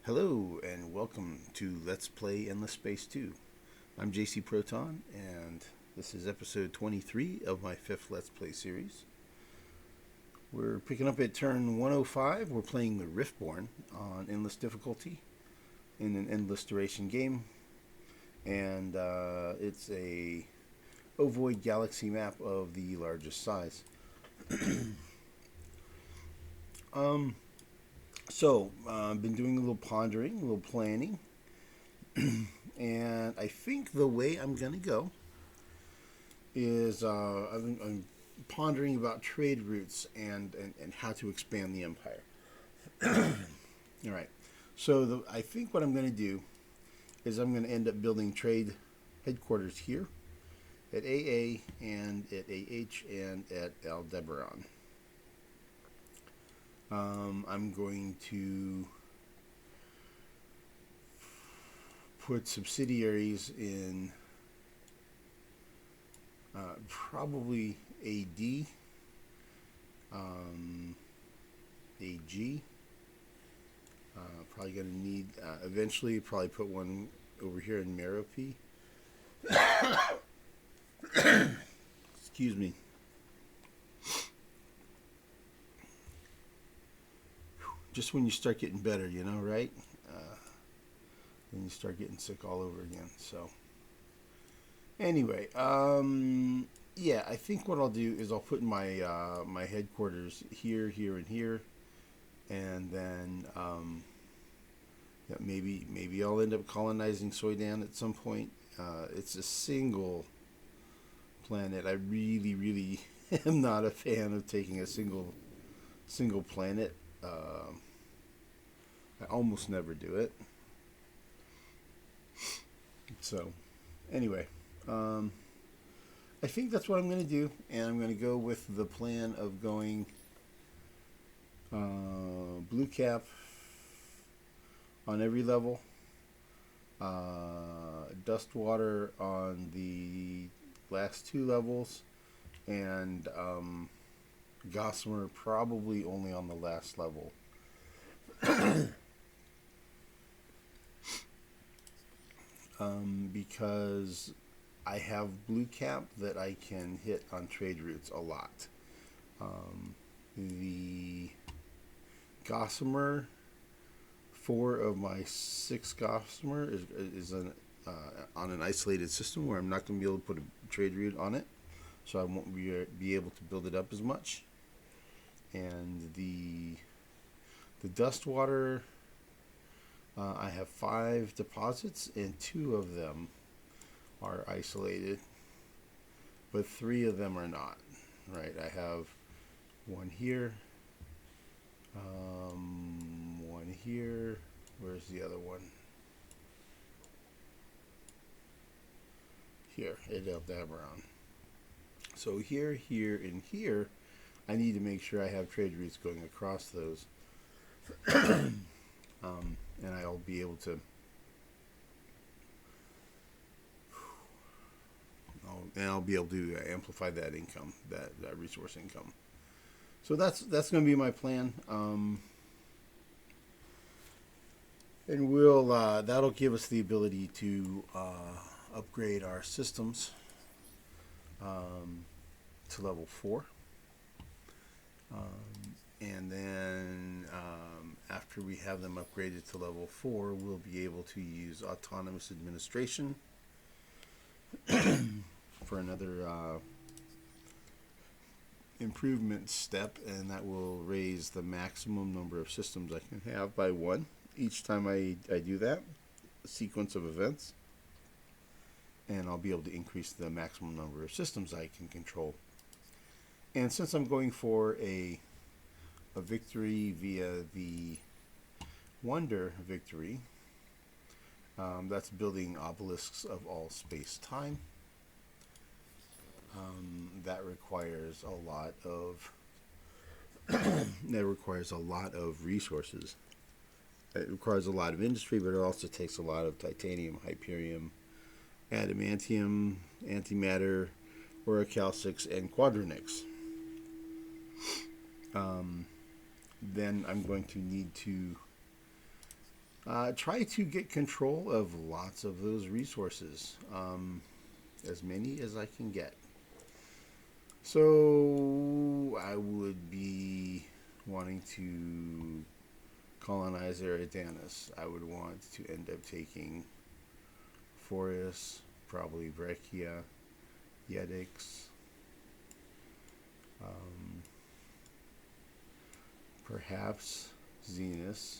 Hello and welcome to Let's Play Endless Space 2. I'm JC Proton and this is episode 23 of my fifth Let's Play series. We're picking up at turn 105. We're playing the Riftborn on endless difficulty in an endless duration game. And it's a ovoid galaxy map of the largest size. I've been doing a little pondering, a little planning, and I think the way I'm going to go is I'm pondering about trade routes and how to expand the empire. All right. So I think what I'm going to do is I'm going to end up building trade headquarters here at AA and at AH and at Aldebaran. I'm going to put subsidiaries in probably AD, AG. Probably going to need, eventually, probably put one over here in Merope. Excuse me. Just when you start getting better, right? Then you start getting sick all over again. So, anyway, yeah, I think what I'll do is I'll put my my headquarters here, here, and here, and then yeah, maybe I'll end up colonizing Soydan at some point. It's a single planet. I really am not a fan of taking a single planet. I almost never do it. So, anyway, I think that's what I'm going to do, and I'm going to go with the plan of going blue cap on every level, dust water on the last two levels, and Gossamer probably only on the last level. Because I have blue cap that I can hit on trade routes a lot. The Gossamer, 4 of my 6 Gossamer is on an isolated system where I'm not going to be able to put a trade route on it, so I won't be able to build it up as much. And the dust water, I have 5 deposits, and 2 of them are isolated, but 3 of them are not. Right, I have one here, one here. Where's the other one? Here, at Aldebaran. So here, and here, I need to make sure I have trade routes going across those. And I'll be able to amplify that income, that resource income. So that's going to be my plan. And we'll that'll give us the ability to upgrade our systems to level 4. And then after we have them upgraded to level 4, we'll be able to use autonomous administration for another improvement step, and that will raise the maximum number of systems I can have by 1 each time I do that sequence of events. And I'll be able to increase the maximum number of systems I can control. And since I'm going for a victory via the Wonder victory, that's building obelisks of all space-time. That requires a lot of resources. It requires a lot of industry, but it also takes a lot of titanium, hyperium, adamantium, antimatter, orichalcix, and quadronix. Then I'm going to need to try to get control of lots of those resources, as many as I can get. So I would be wanting to colonize Eridanus. I would want to end up taking Forest, probably Brachia, Yedix, perhaps Zenus,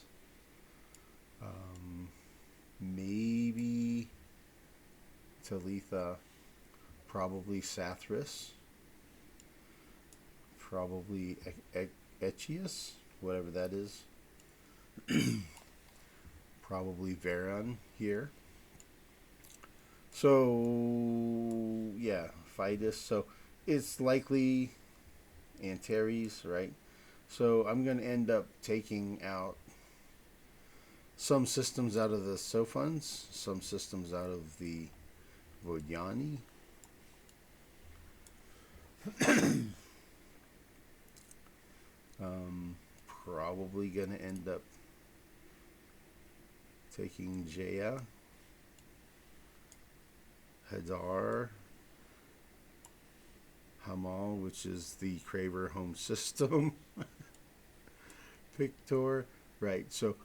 maybe Talitha, probably Sathras, probably Echius, whatever that is, probably Veron here. So, yeah, Fidus. So, it's likely Antares, right? So, I'm going to end up taking out some systems out of the Sophons, some systems out of the Vodiani. Probably going to end up taking Jaya, Hadar, Hamal, which is the Craver home system, Pictor, right? So,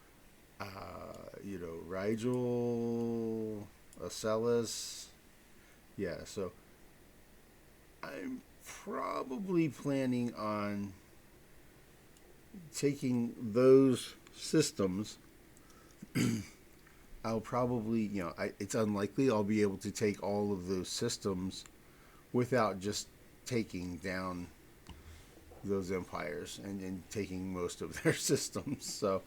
Rigel, Ocellus, yeah. So, I'm probably planning on taking those systems. I'll probably, it's unlikely I'll be able to take all of those systems without just taking down those empires and taking most of their systems. So,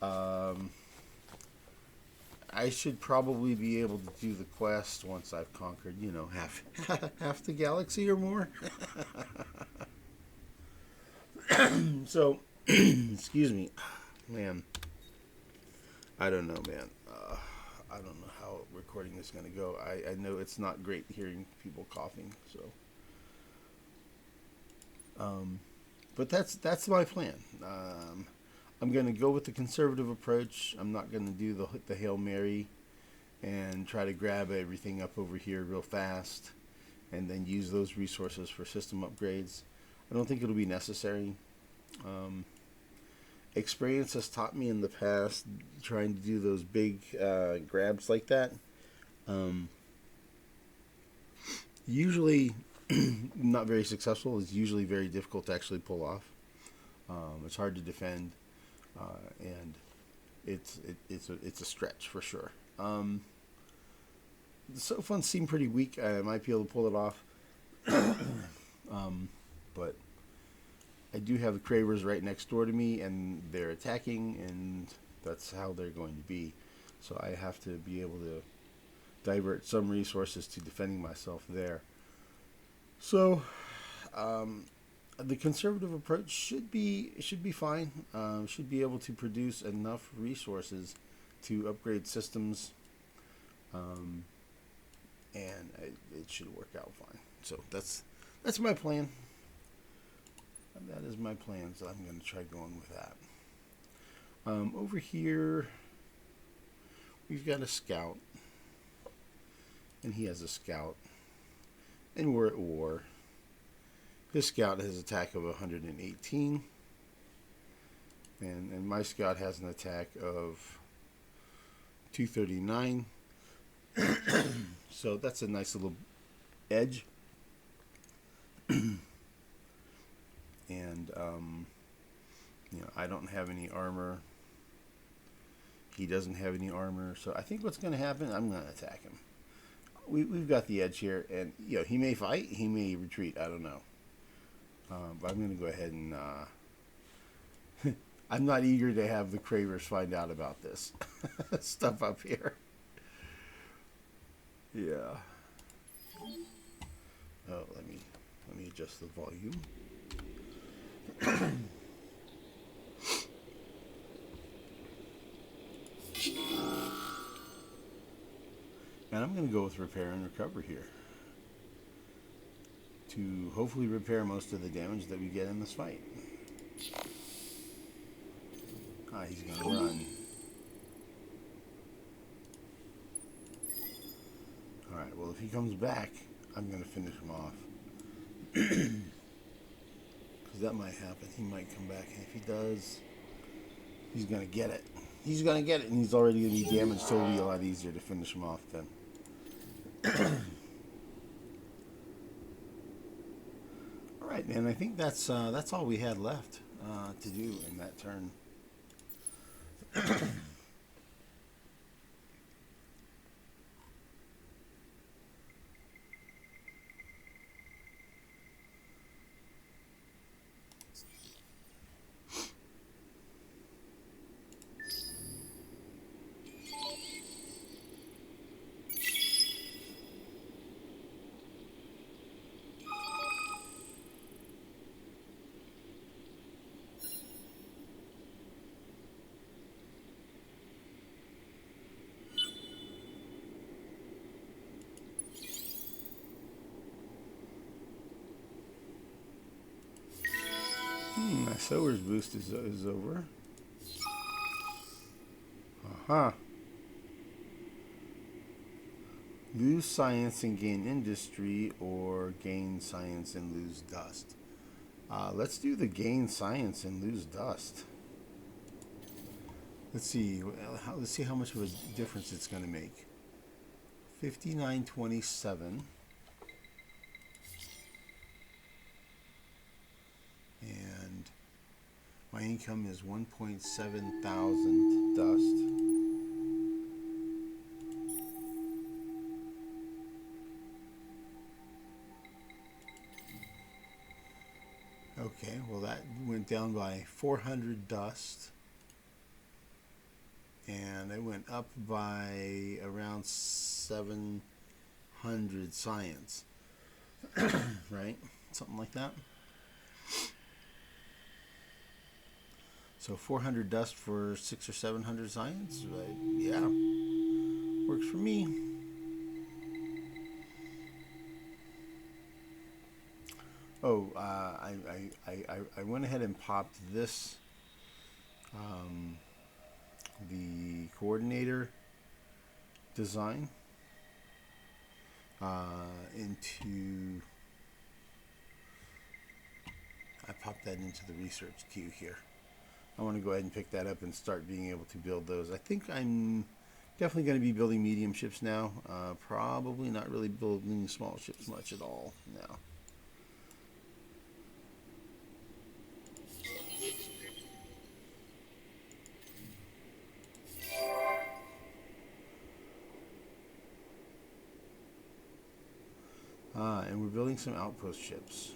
I should probably be able to do the quest once I've conquered, half the galaxy or more. So, excuse me, man. I don't know, man. I don't know how recording is going to go. I know it's not great hearing people coughing. So, but that's my plan. I'm going to go with the conservative approach. I'm not going to do the Hail Mary and try to grab everything up over here real fast and then use those resources for system upgrades. I don't think it'll be necessary. Experience has taught me in the past trying to do those big grabs like that. Usually not very successful. It's usually very difficult to actually pull off. It's hard to defend, and it's a stretch for sure. The Sophons seem pretty weak. I might be able to pull it off, but I do have the Cravers right next door to me, and they're attacking, and that's how they're going to be. So I have to be able to divert some resources to defending myself there. So, the conservative approach should be fine. Should be able to produce enough resources to upgrade systems, and it should work out fine. So that's my plan. That is my plan. So I'm going to try going with that. Over here, we've got a scout, and he has a scout. And we're at war. His scout has an attack of 118. And my scout has an attack of 239. So that's a nice little edge. And, I don't have any armor. He doesn't have any armor. So I think what's going to happen, I'm going to attack him. We've got the edge here, and he may fight, he may retreat. I don't know, but I'm going to go ahead and I'm not eager to have the Cravers find out about this stuff up here. Yeah. Oh, let me adjust the volume. And I'm going to go with repair and recover here to hopefully repair most of the damage that we get in this fight. He's going to run. Alright, well, if he comes back, I'm going to finish him off. Because that might happen. He might come back. And if he does, he's going to get it. He's going to get it, and he's already going to be damaged, so it'll be a lot easier to finish him off then. Alright, and I think that's all we had left to do in that turn. My sower's boost is over. Lose science and gain industry, or gain science and lose dust. Let's do the gain science and lose dust. Let's see. Let's see how much of a difference it's going to make. 59.27. And my income is 1.7 thousand dust. Okay, well that went down by 400 dust. And it went up by around 700 science. Right? Something like that. So 400 dust for 600 or 700 science? Yeah. Works for me. Oh, I went ahead and popped this, the coordinator design, into, I popped that into the research queue here. I want to go ahead and pick that up and start being able to build those. I think I'm definitely going to be building medium ships now. Probably not really building small ships much at all now. And we're building some outpost ships.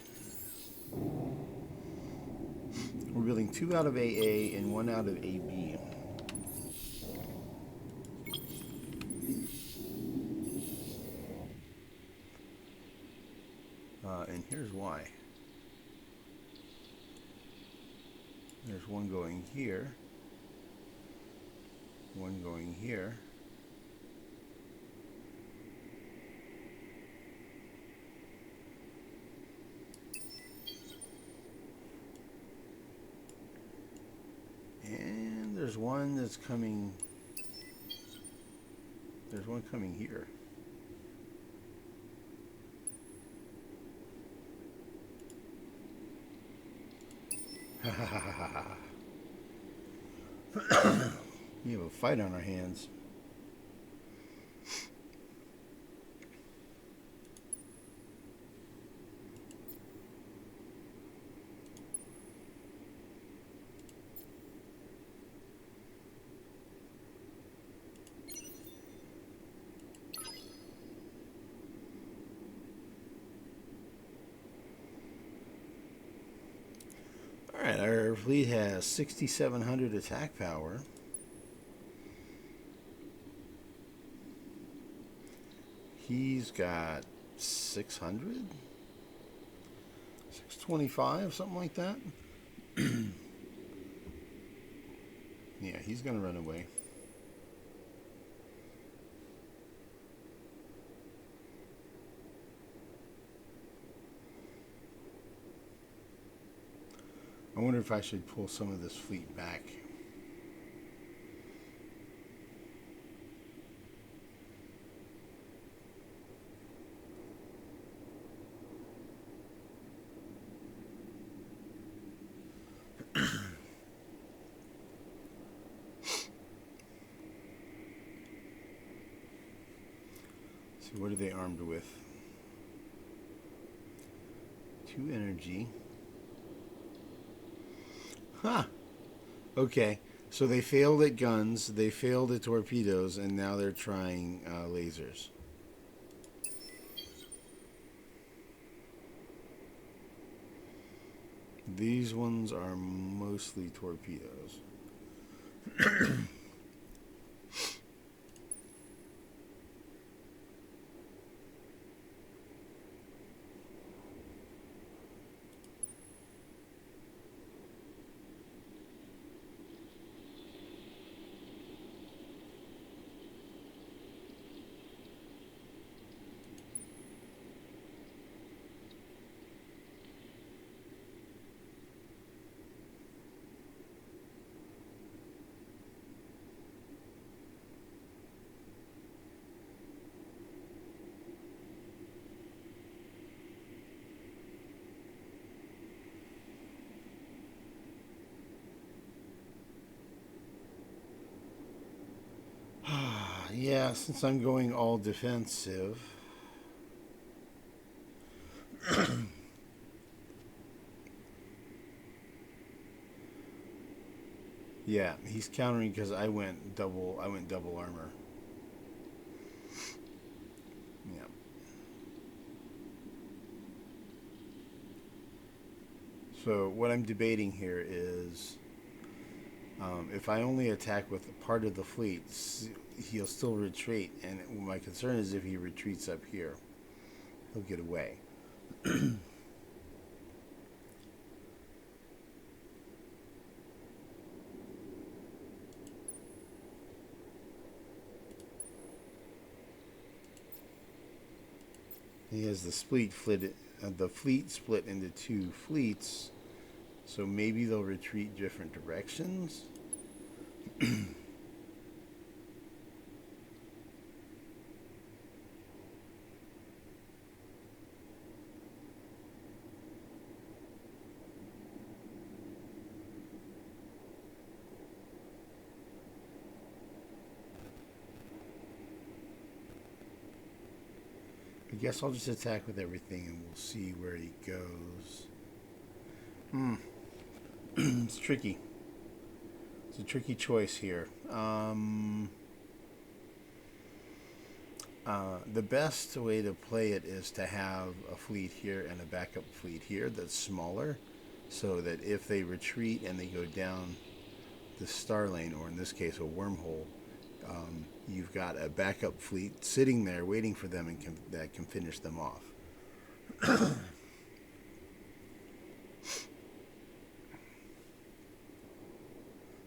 We're building 2 out of AA and 1 out of AB. And here's why. There's one going here. One going here. And there's one that's coming. There's one coming here. We have a fight on our hands. Alright, our fleet has 6,700 attack power. He's got 600? 625, something like that. Yeah, he's going to run away. I wonder if I should pull some of this fleet back. So what are they armed with? 2 energy. Huh. Okay. So they failed at guns, they failed at torpedoes, and now they're trying lasers. These ones are mostly torpedoes. Yeah, since I'm going all defensive. Yeah, he's countering because I went double armor. Yeah. So what I'm debating here is if I only attack with part of the fleet, he'll still retreat. And my concern is if he retreats up here, he'll get away. He has the fleet split into 2 fleets, so maybe they'll retreat different directions. I guess I'll just attack with everything and we'll see where he goes. It's tricky. It's a tricky choice here. The best way to play it is to have a fleet here and a backup fleet here that's smaller, so that if they retreat and they go down the star lane, or in this case a wormhole, you've got a backup fleet sitting there waiting for them and that can finish them off.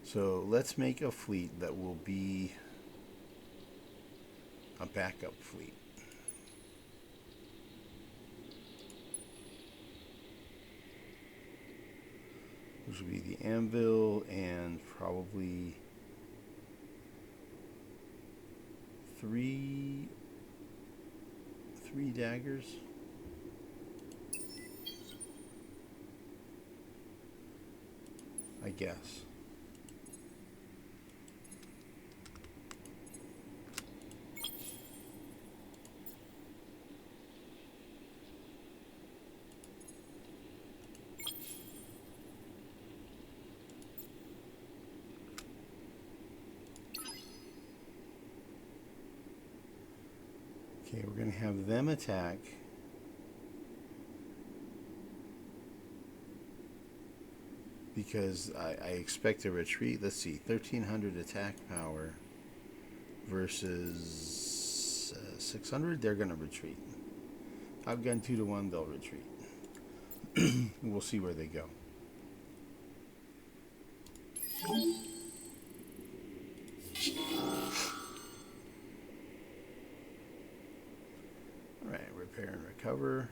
So let's make a fleet that will be a backup fleet. Which would be the anvil and probably three daggers. I guess. Okay, we're going to have them attack. Because I expect a retreat. Let's see, 1,300 attack power versus 600. They're going to retreat. Outgun 2-to-1, they'll retreat. We'll see where they go. All right, repair and recover.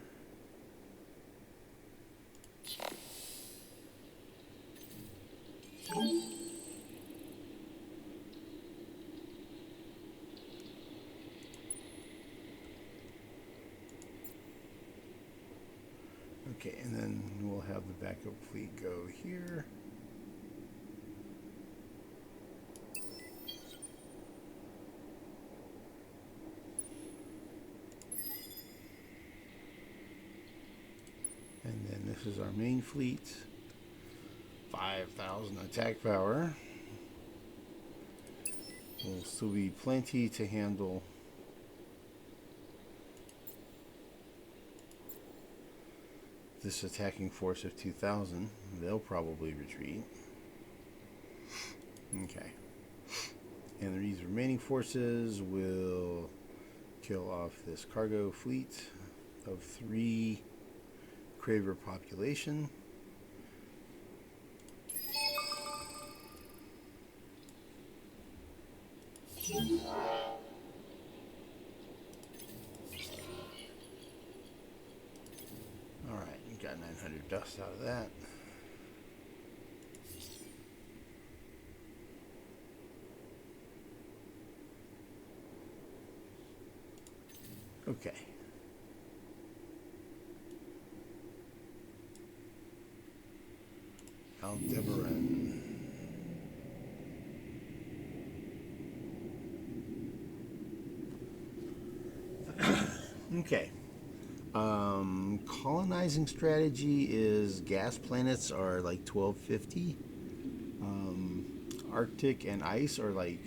Okay, and then we'll have the backup fleet go here. is our main fleet. 5,000 attack power. Will still be plenty to handle this attacking force of 2,000. They'll probably retreat. Okay. And these remaining forces will kill off this cargo fleet of 3 Craver population. Alright, we got 900 dust out of that. Okay. Aldebaran. Okay. Colonizing strategy is gas planets are like 1250. Arctic and ice are like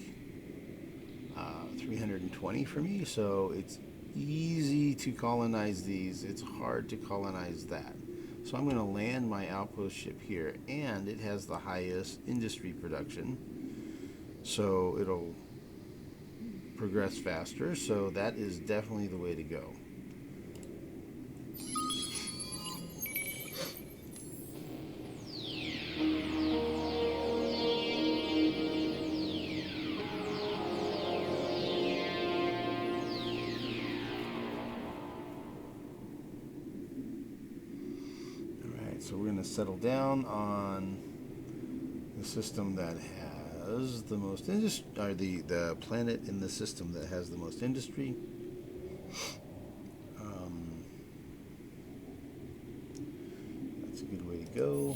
320 for me, so it's easy to colonize these. It's hard to colonize that. So I'm going to land my outpost ship here, and it has the highest industry production, so it'll progress faster. So that is definitely the way to go. So we're going to settle down on the system that has the most industry, or the planet in the system that has the most industry. That's a good way to go.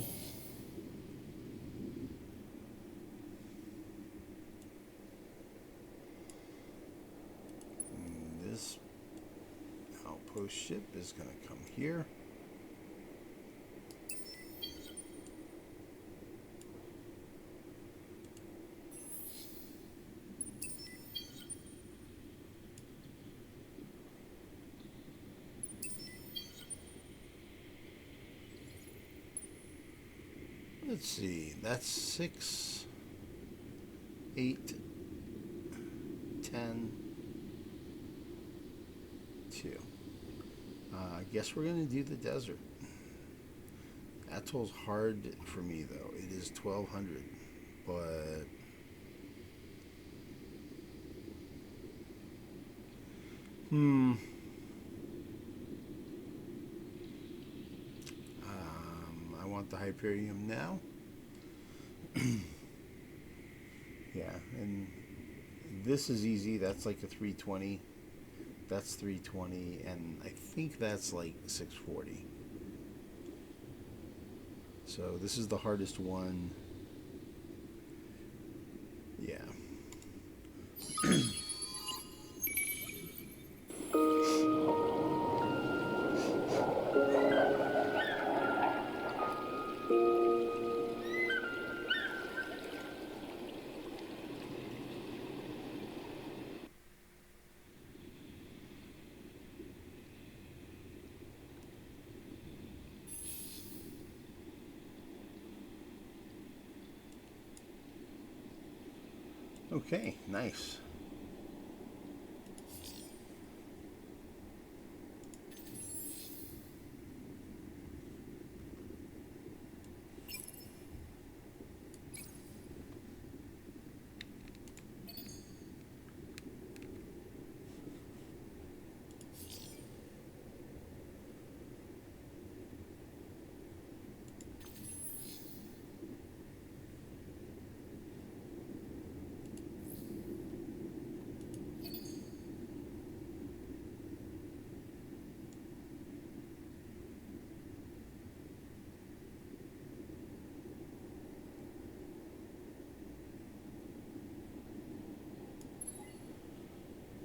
And this outpost ship is going to come here. Let's see, that's 6, 8, 10, 2. I guess we're going to do the desert. Atoll's hard for me, though. It is 1,200, but I want the Hyperium now. Yeah, and this is easy. That's like a 320. That's 320, and I think that's like 640. So this is the hardest one. Yeah. Okay, nice.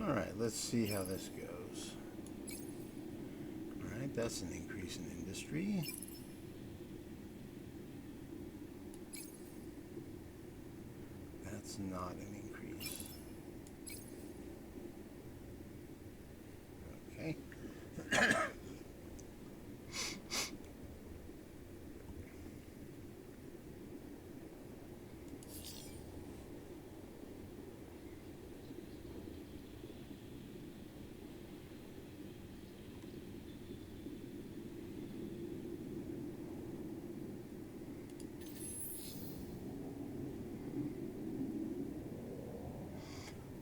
Alright, let's see how this goes. Alright, that's an increase in industry. not an increase. Okay.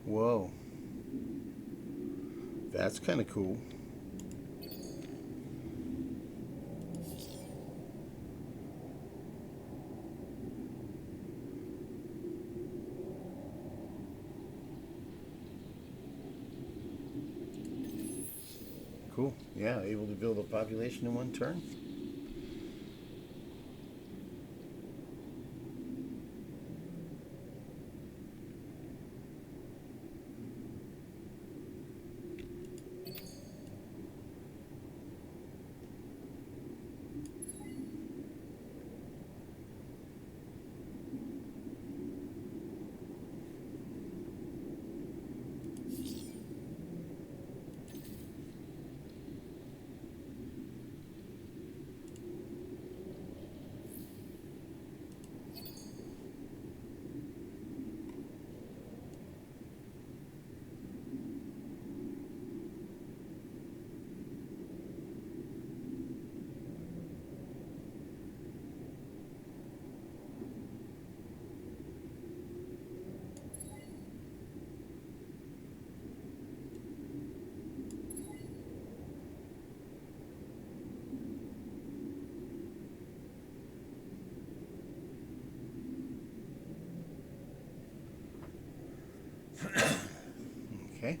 Whoa. That's kind of cool. Cool. Yeah, able to build a population in one turn. Okay.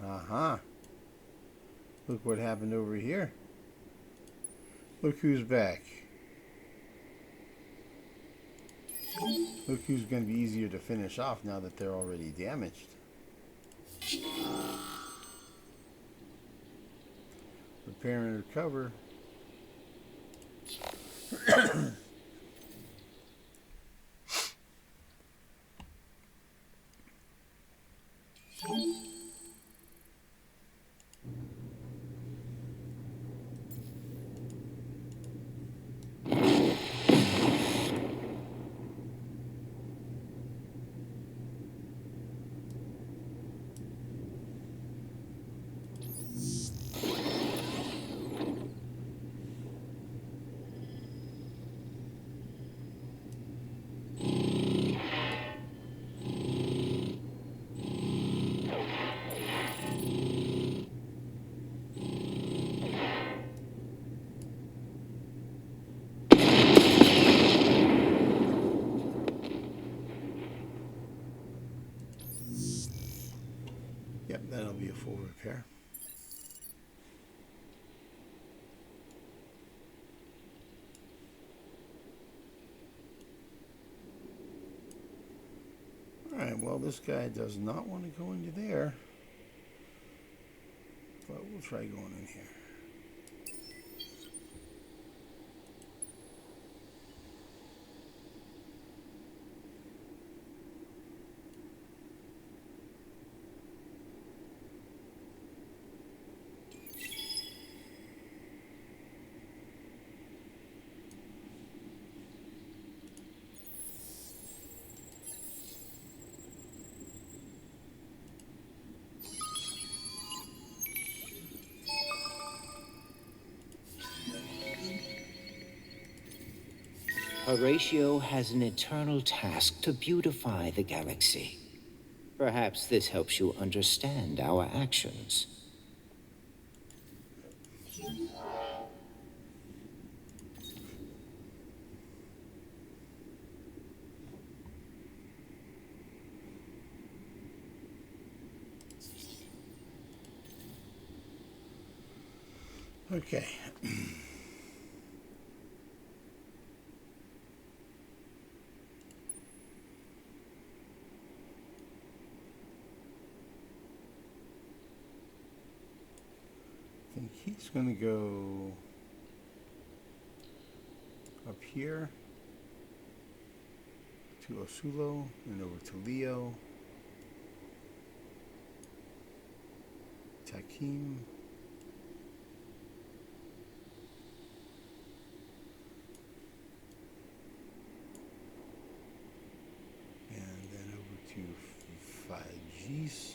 Uh-huh. Look what happened over here. Look who's back. Look who's going to be easier to finish off now that they're already damaged. Repair and recover. Yep, that'll be a full repair. Alright, well, this guy does not want to go into there. But we'll try going in here. Horatio has an eternal task to beautify the galaxy. Perhaps this helps you understand our actions. Okay. I think he's going to go up here to Osulo and over to Leo, Takim, and then over to Fajis.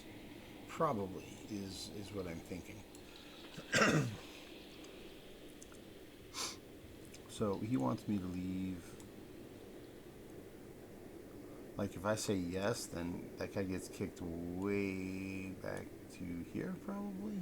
Probably is what I'm thinking. So he wants me to leave. Like if I say yes, then that guy gets kicked way back to here, probably.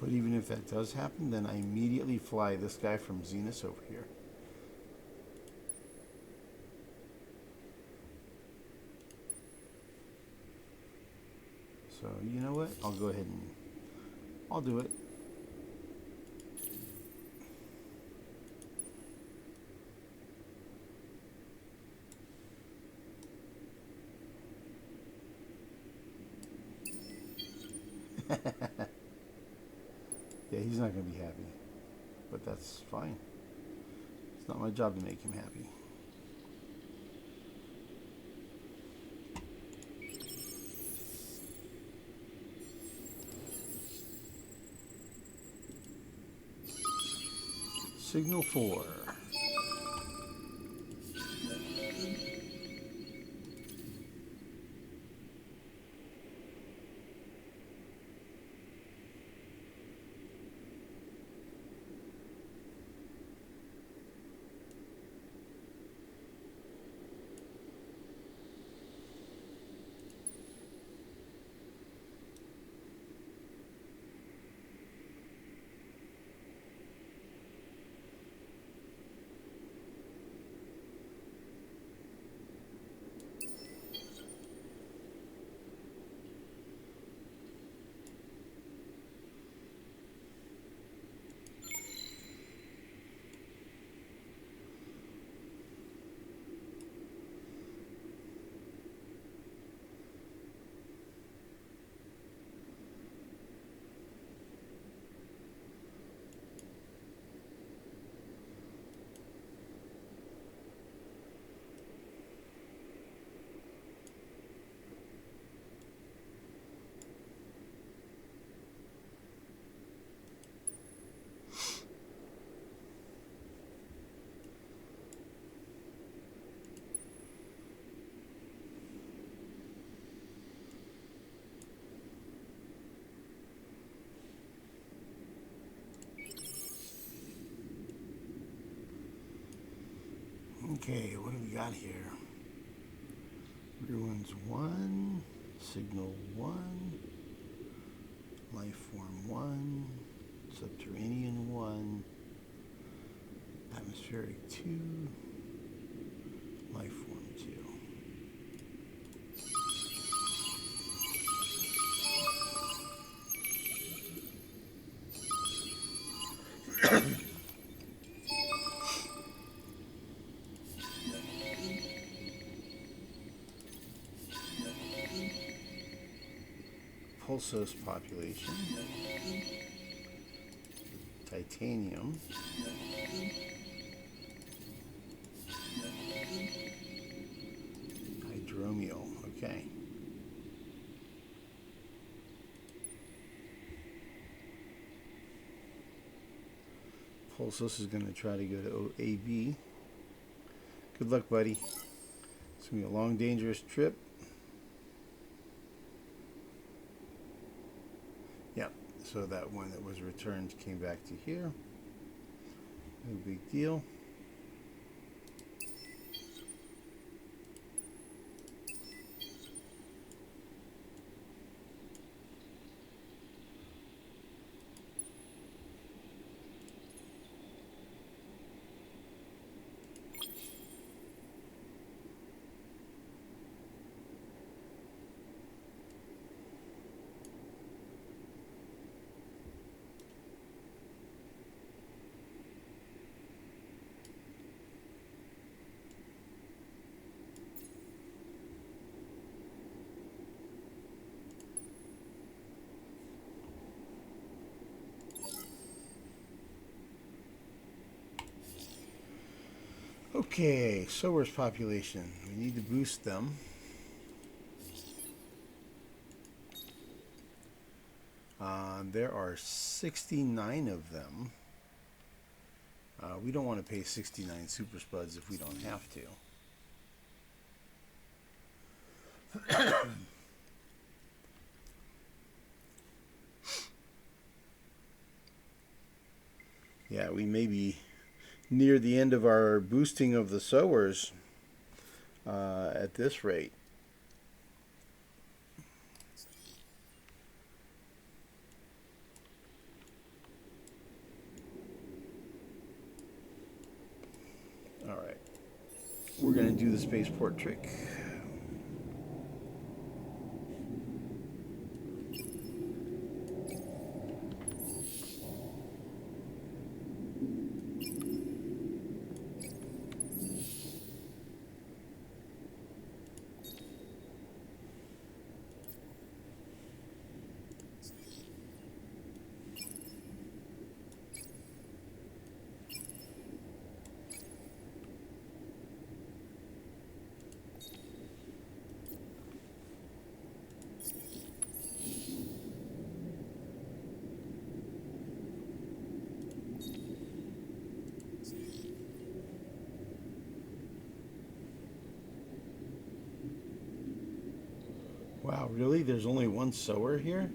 But even if that does happen, then I immediately fly this guy from Zenus over here. So, you know what? I'll go ahead and I'll do it. Yeah, he's not going to be happy. But that's fine. It's not my job to make him happy. Signal 4. Okay, what do we got here? Ruins 1, Signal 1, Lifeform 1, Subterranean 1, Atmospheric 2, Lifeform 2. Pulsos population, titanium, hydromial, okay. Pulsos is going to try to go to AB. Good luck, buddy. It's going to be a long, dangerous trip. Yep, so that one that was returned came back to here. No big deal. Okay, Sower's population. We need to boost them. There are 69 of them. We don't want to pay 69 super spuds if we don't have to. Yeah, we may be near the end of our boosting of the sowers at this rate. All right, we're going to do the spaceport trick. Wow, really? There's only one sower here?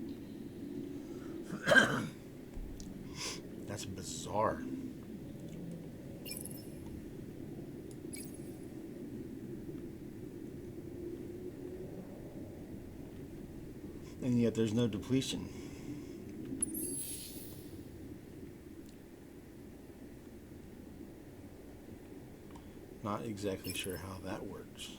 That's bizarre. And yet there's no depletion. Not exactly sure how that works.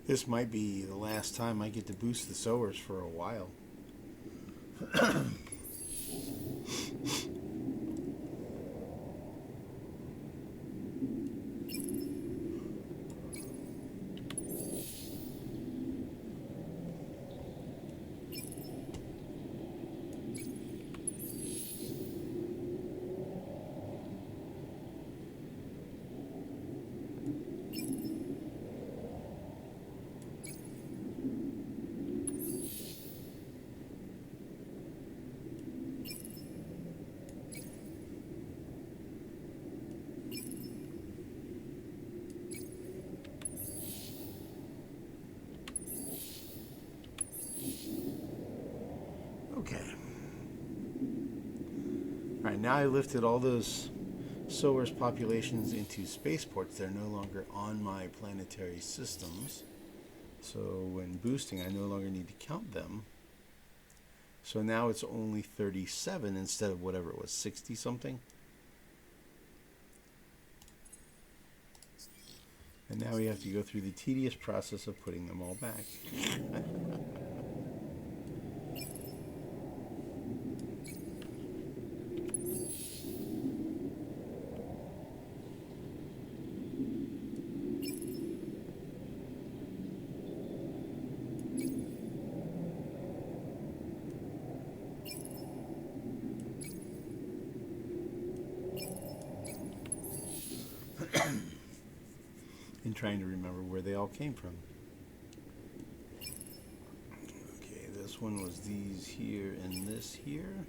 This might be the last time I get to boost the sowers for a while. Okay. Alright, now I lifted all those sowers populations into spaceports. They're no longer on my planetary systems. So when boosting, I no longer need to count them. So now it's only 37 instead of whatever it was, 60 something. And now we have to go through the tedious process of putting them all back. And trying to remember where they all came from. Okay, this one was these here and this here.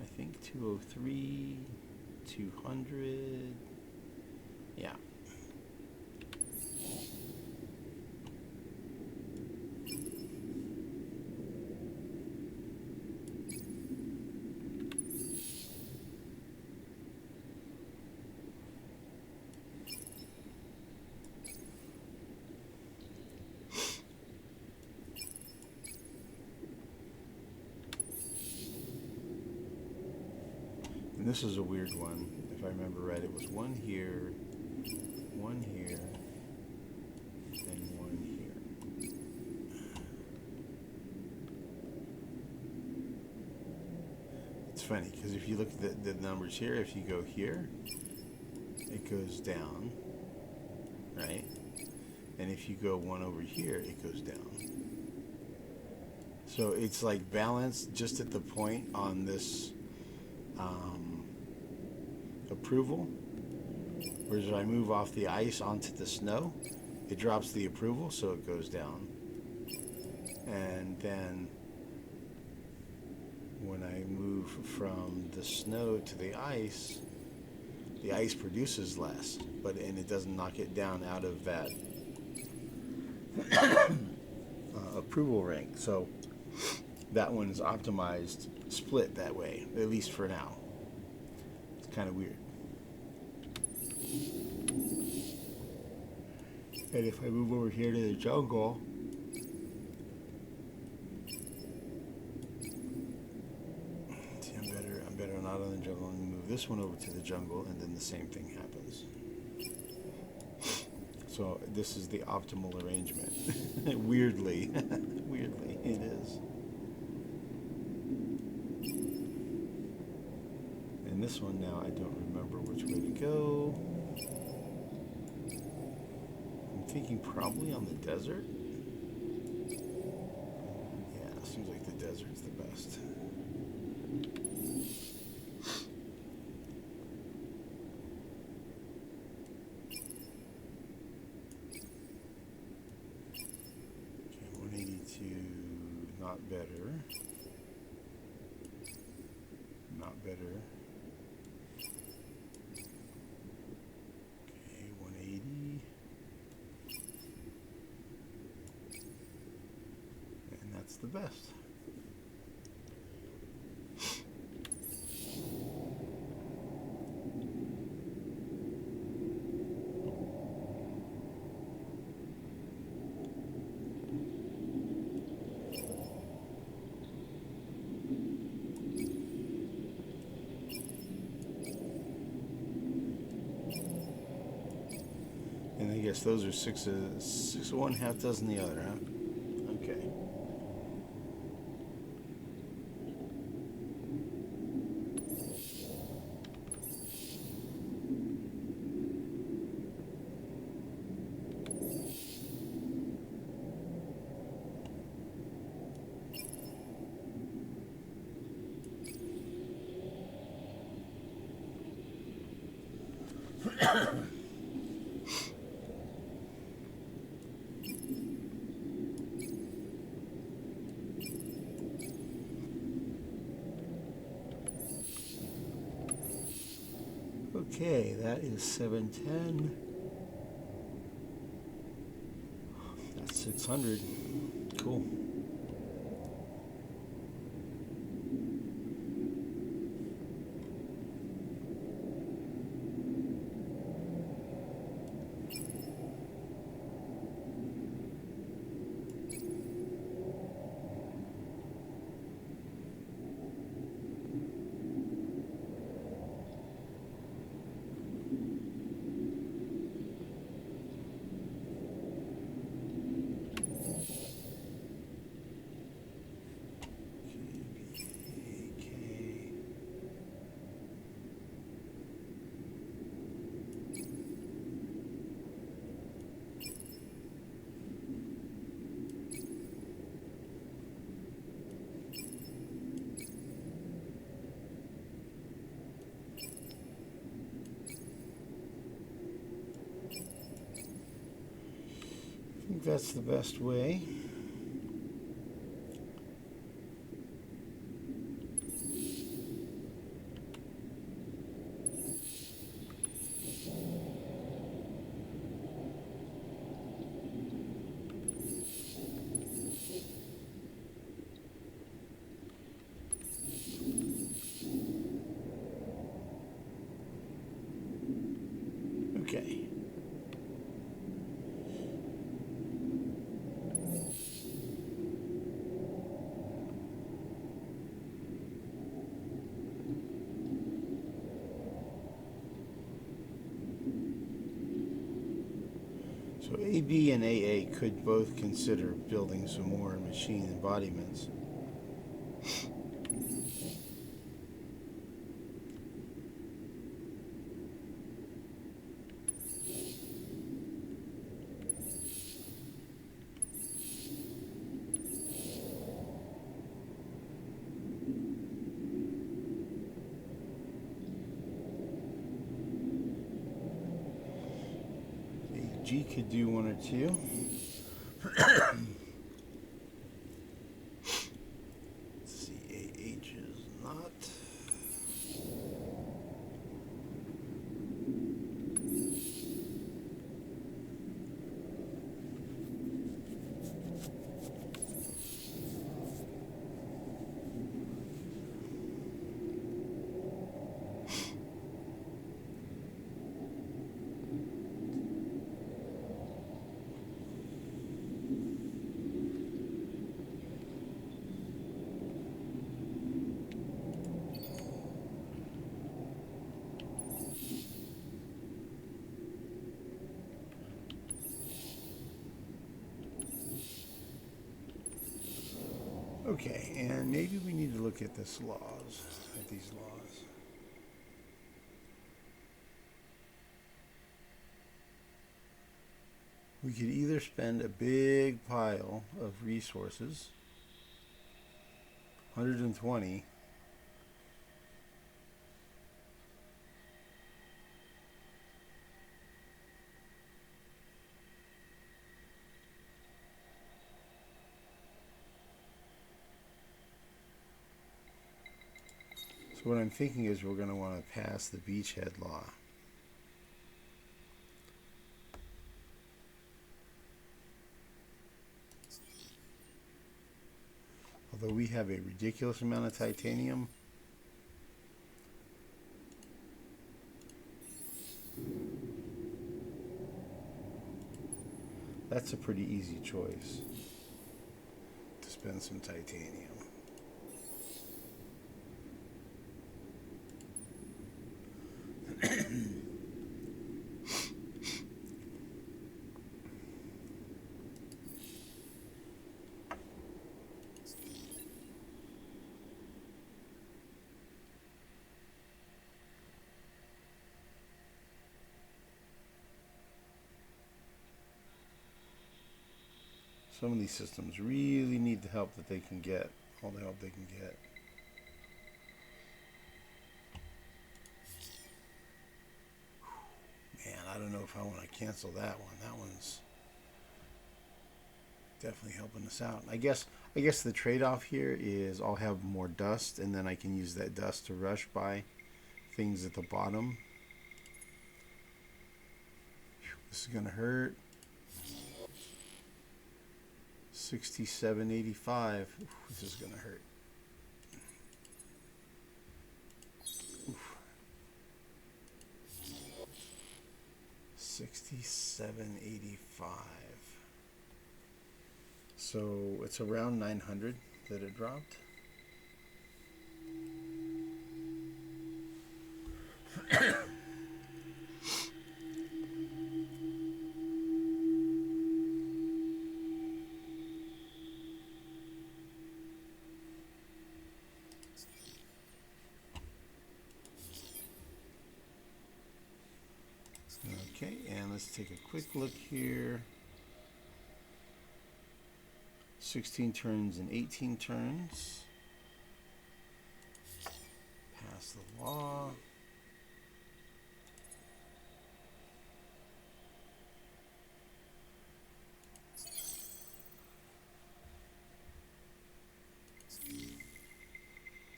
I think 203, 200. Yeah. And this is a weird one. If I remember right, it was one here, and one here. It's funny because if you look at the numbers here, if you go here, it goes down, right? And if you go one over here, it goes down. So it's like balanced just at the point on this approval. Whereas if I move off the ice onto the snow, it drops the approval, so it goes down. And then when I move from the snow to the ice produces less, and it doesn't knock it down out of that approval rank. So that one is optimized split that way, at least for now. It's kind of weird. And if I move over here to the jungle, see, I'm better not on the jungle, and move this one over to the jungle, and then the same thing happens. So this is the optimal arrangement. Weirdly, weirdly, it is. And this one now, I don't remember which way to go. I'm thinking probably on the desert. Yeah, it seems like the desert's the best. Okay, 182, not better. Not better. Okay, 180. And that's the best. And I guess those are six of one, half dozen the other, huh? Okay. Okay, that is 710. That's 600. Cool. think that's the best way. Okay. So AB and AA could both consider building some more machine embodiments. AG could do one or two. Let's see, AH is not. Okay, and maybe we need to look at these laws. We could either spend a big pile of resources, 120, so what I'm thinking is we're going to want to pass the beachhead law. Although we have a ridiculous amount of titanium, that's a pretty easy choice to spend some titanium. Some of these systems really need the help that they can get, all the help they can get. Man, I don't know if I want to cancel that one. That one's definitely helping us out. I guess the trade-off here is I'll have more dust, and then I can use that dust to rush by things at the bottom. This is gonna hurt. 67.85. This is gonna hurt. Oof. 67.85. So it's around 900 that it dropped. Okay, and let's take a quick look here. 16 turns and 18 turns. Pass the law.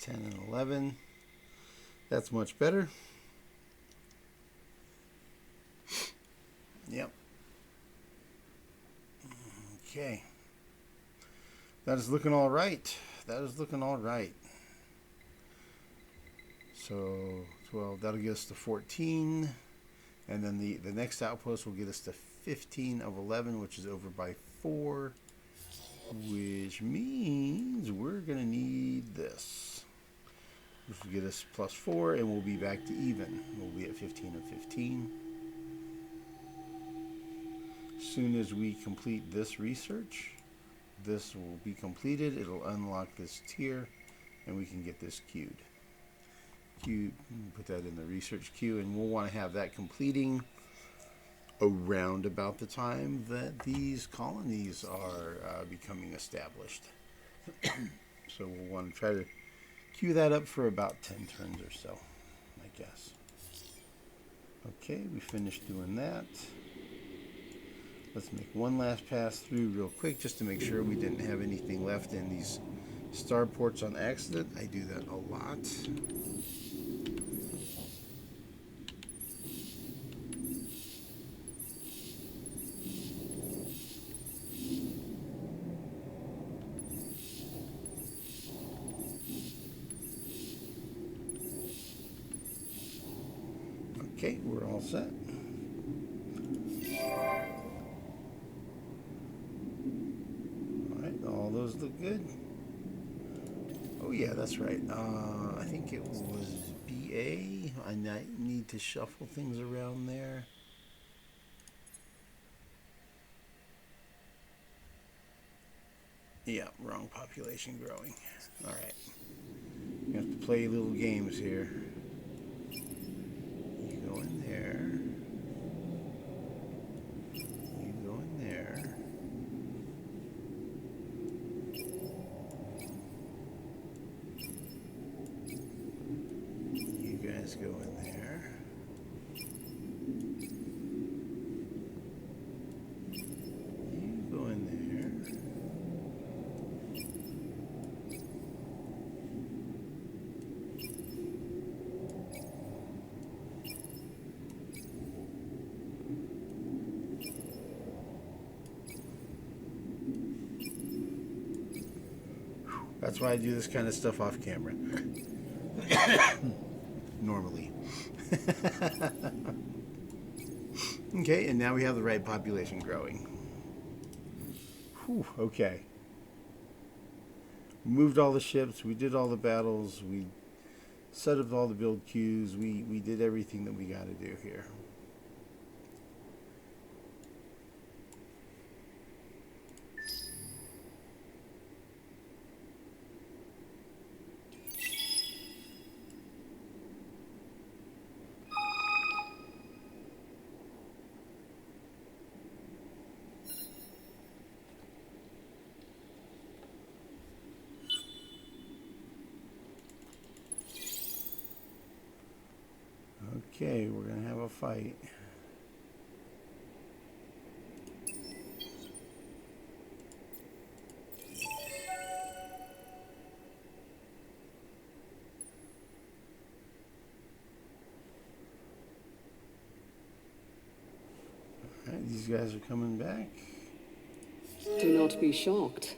10 and 11. That's much better. Yep. Okay. That is looking all right. That is looking all right. So 12, that'll get us to 14. And then the next outpost will get us to 15 of 11, which is over by 4. Which means we're going to need this. Which will get us plus 4, and we'll be back to even. We'll be at 15 of 15. As soon as we complete this research, this will be completed. It'll unlock this tier, and we can get this queued. Put that in the research queue, and we'll want to have that completing around about the time that these colonies are becoming established. So we'll want to try to queue that up for about 10 turns or so, I guess. Okay, we finished doing that. Let's make one last pass through real quick just to make sure we didn't have anything left in these starports on accident. I do that a lot. Okay, we're all set. Alright, all those look good. Oh yeah, that's right. I think it was BA. I need to shuffle things around there. Yeah, wrong population growing. Alright. You have to play little games here. You go in there. You go in there. You guys go in there. You go in there. That's why I do this kind of stuff off camera. Normally. Okay, and now we have the right population growing. Whew, okay. We moved all the ships, we did all the battles, we set up all the build queues, we did everything that we got to do here. Okay, we're going to have a fight. Alright, these guys are coming back. Do not be shocked.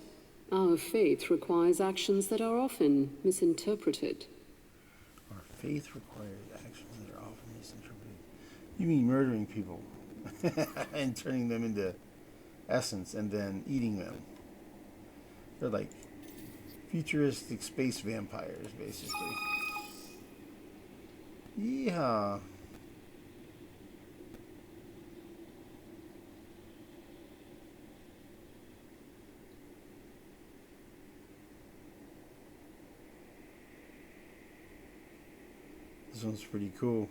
Our faith requires actions that are often misinterpreted. Our faith requires actions that are often misinterpreted. You mean murdering people and turning them into essence and then eating them. They're like futuristic space vampires, basically. Yeah. This one's pretty cool.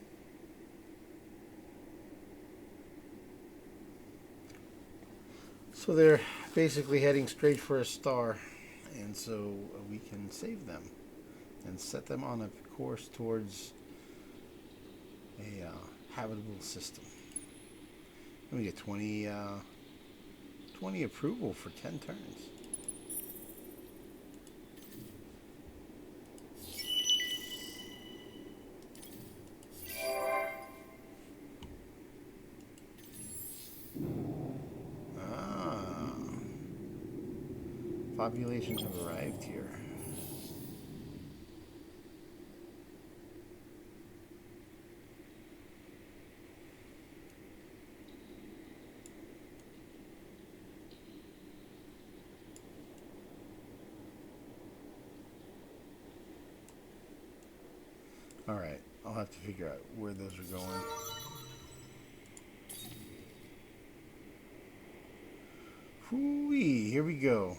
So they're basically heading straight for a star, and so we can save them and set them on a course towards a habitable system. And we get 20 approval for 10 turns. Population have arrived here. Alright, I'll have to figure out where those are going. Hoo-wee, here we go.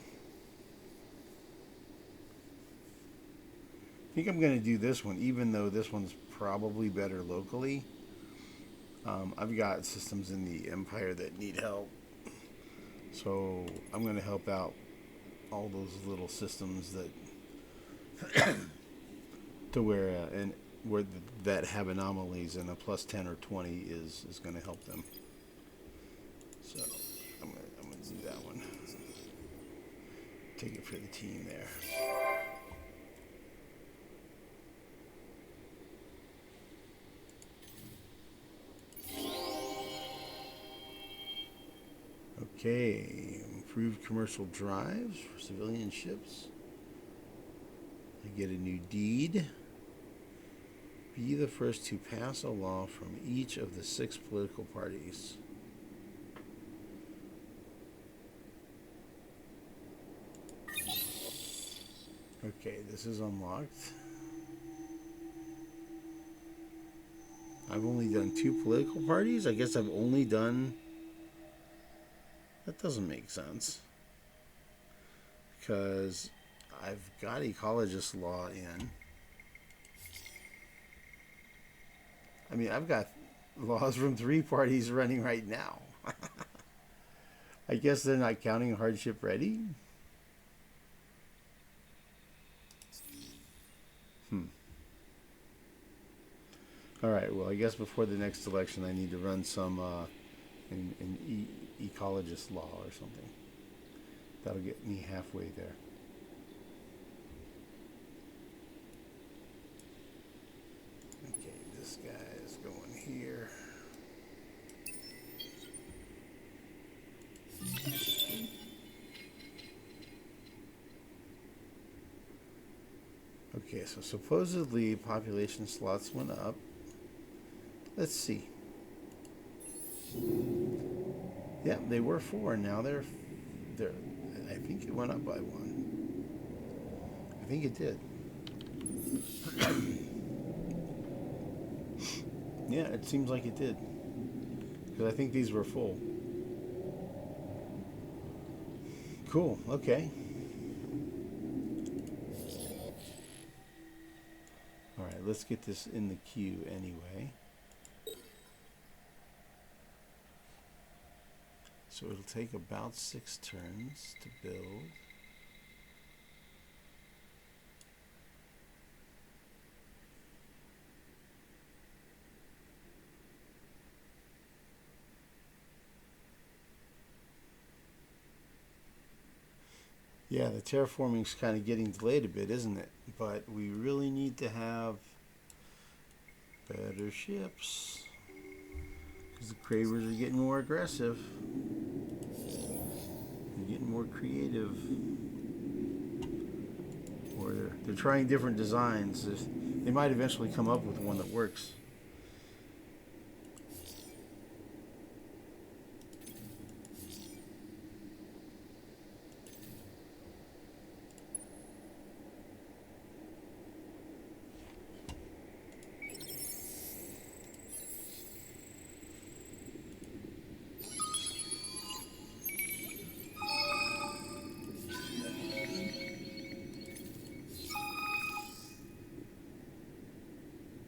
I think I'm going to do this one, even though this one's probably better locally. I've got systems in the Empire that need help. So I'm going to help out all those little systems that to where that have anomalies, and a plus 10 or 20 is going to help them. So I'm gonna do that one. Take it for the team there. Okay, improved commercial drives for civilian ships. I get a new deed. Be the first to pass a law from each of the 6 political parties. Okay, this is unlocked. I've only done 2 political parties? I guess I've only done... That doesn't make sense. Because I've got ecologist law in. I mean, I've got laws from 3 parties running right now. I guess they're not counting hardship ready? Alright, well, I guess before the next election I need to run some ecologist law or something. That'll get me halfway there. Okay, this guy is going here. Okay, so supposedly population slots went up. Let's see. Yeah, they were 4. Now they're. I think it went up by 1. I think it did. Yeah, it seems like it did. Because I think these were full. Cool. Okay. All right, let's get this in the queue anyway. So it'll take about 6 turns to build. Yeah, the terraforming's kind of getting delayed a bit, isn't it? But we really need to have better ships. Because the cravers are getting more aggressive. They're getting more creative. Or they're trying different designs. They might eventually come up with one that works.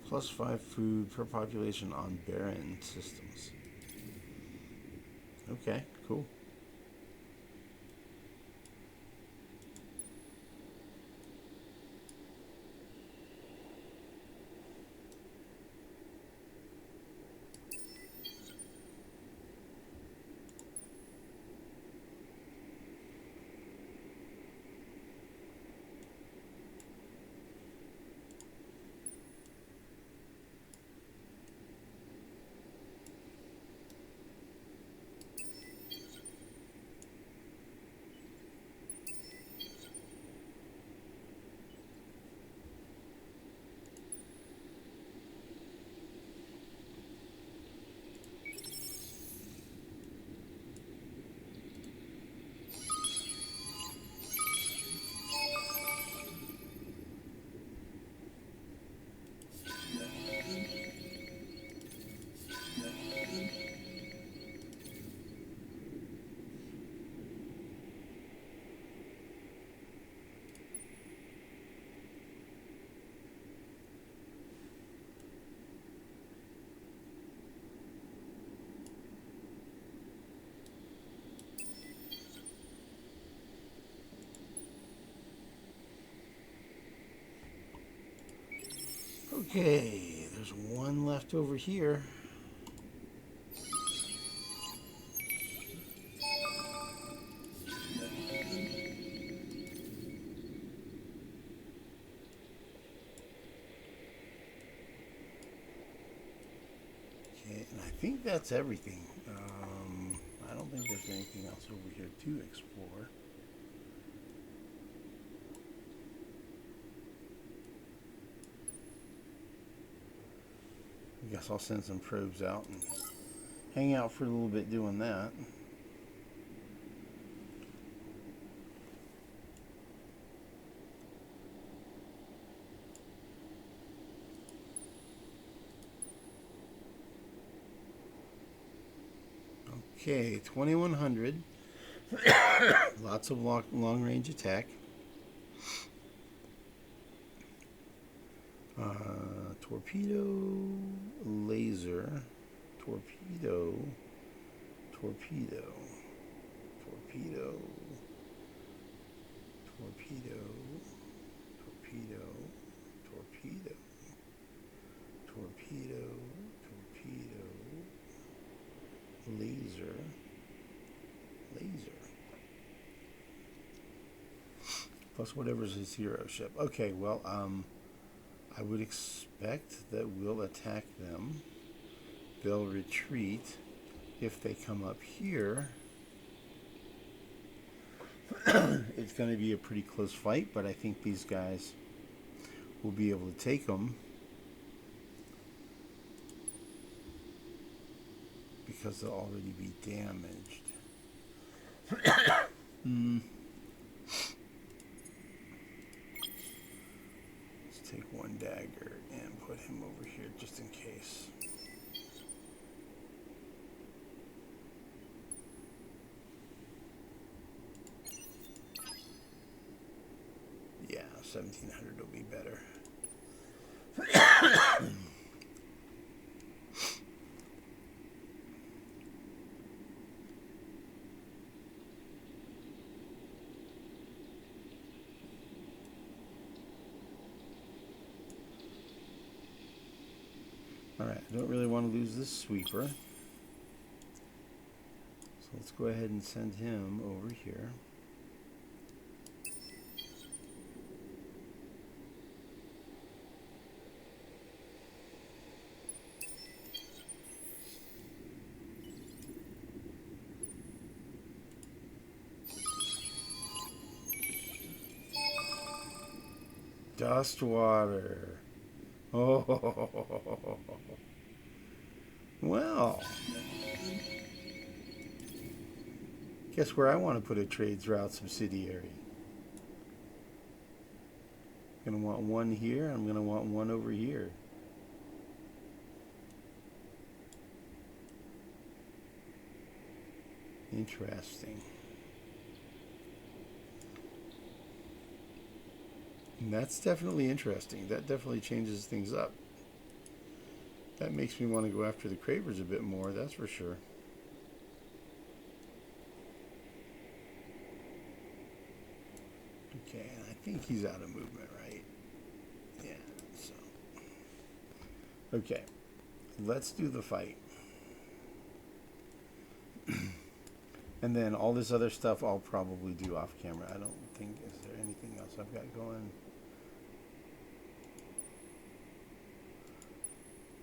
Plus 5 food per population on barren systems. Okay, cool. Okay, there's one left over here. Okay, and I think that's everything. I don't think there's anything else over here to explore. I guess I'll send some probes out and hang out for a little bit doing that. Okay, 2100. Lots of long range attack. Torpedo, laser, torpedo, torpedo, torpedo, torpedo, torpedo, torpedo, torpedo, torpedo, laser, laser. Plus whatever's his hero ship. Okay, well, I would expect that we'll attack them. They'll retreat. If they come up here, it's going to be a pretty close fight, but I think these guys will be able to take them because they'll already be damaged. Let's take one dagger and put him over here just in case. Yeah, 1700 will be better. Alright, I don't really want to lose this sweeper. So let's go ahead and send him over here. Dust water. Oh, well. Guess where I want to put a trades route subsidiary. I'm going to want one here. I'm going to want one over here. Interesting. And that's definitely interesting. That definitely changes things up. That makes me want to go after the Cravers a bit more, that's for sure. Okay, and I think he's out of movement, right? Yeah, so. Okay, let's do the fight. And then all this other stuff I'll probably do off camera. I don't think, is there anything else I've got going?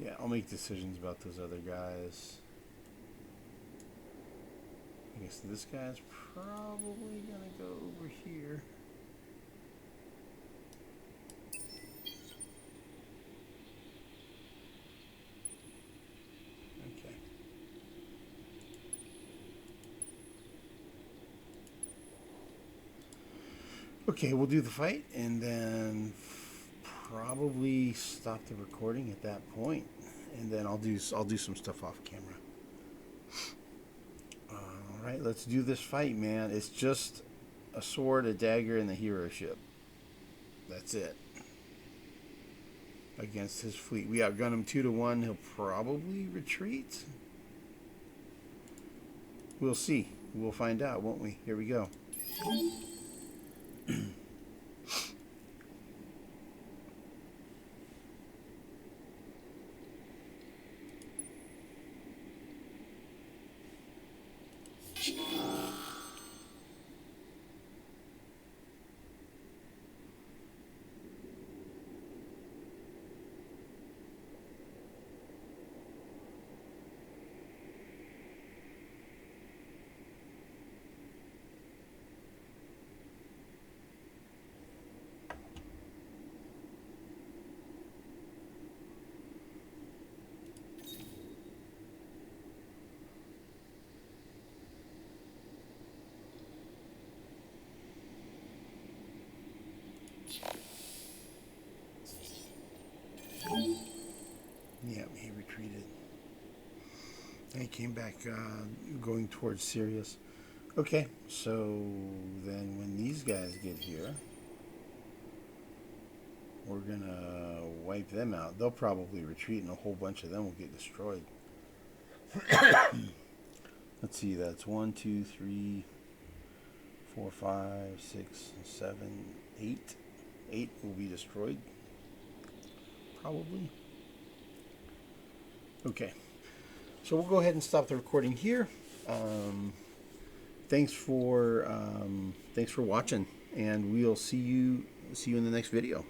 Yeah, I'll make decisions about those other guys. I guess this guy's probably gonna go over here. Okay. Okay, we'll do the fight and then probably stop the recording at that point, and then I'll do some stuff off camera. All right, let's do this fight, man. It's just a sword, a dagger, and the hero ship. That's it. Against his fleet, we outgun him 2-1. He'll probably retreat. We'll see. We'll find out, won't we? Here we go. came back going towards Sirius. Okay, so then when these guys get here, we're gonna wipe them out. They'll probably retreat and a whole bunch of them will get destroyed. Let's see, that's 1, 2, 3, 4, 5, 6, 7, 8. 8 will be destroyed. Probably. Okay. So we'll go ahead and stop the recording here. Thanks for watching, and we'll see you in the next video.